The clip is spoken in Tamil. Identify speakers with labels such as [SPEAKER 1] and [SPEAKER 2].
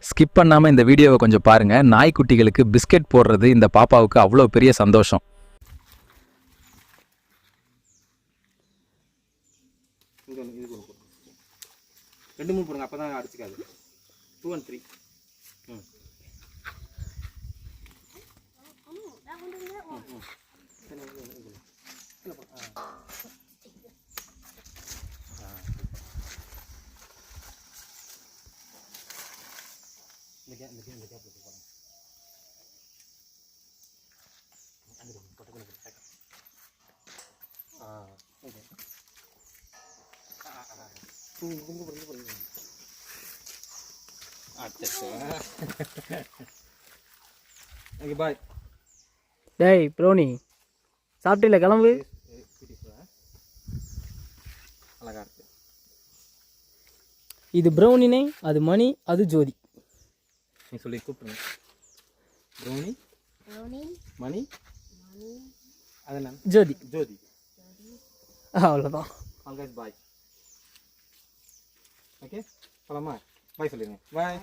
[SPEAKER 1] ஸ்கிப் பண்ணாமல் இந்த வீடியோவை கொஞ்சம் பாருங்கள். நாய்க்குட்டிகளுக்கு பிஸ்கெட் போடுறது இந்த பாப்பாவுக்கு அவ்வளோ பெரிய சந்தோஷம்.
[SPEAKER 2] ரெண்டு மூணு போடுங்க, அப்போ தான் அடிச்சுக்காது. 2 and 3. Okay bye.
[SPEAKER 3] டேய் ப்ரோனி, சாப்பிட்டில்ல? கிளம்பு.
[SPEAKER 2] அழகா இருக்கு.
[SPEAKER 3] இது ப்ரௌனினே, அது மணி, அது ஜோதி.
[SPEAKER 2] நீ சொல்லி கூப்பிடுங்க. ப்ரௌனி, மணி, அது என்ன?
[SPEAKER 3] ஜோதி.
[SPEAKER 2] ஜோதி.
[SPEAKER 3] அவ்வளோதான்.
[SPEAKER 2] All guys bye. ஓகே போலாமா? பாய் சொல்லிடுங்க. பாய்.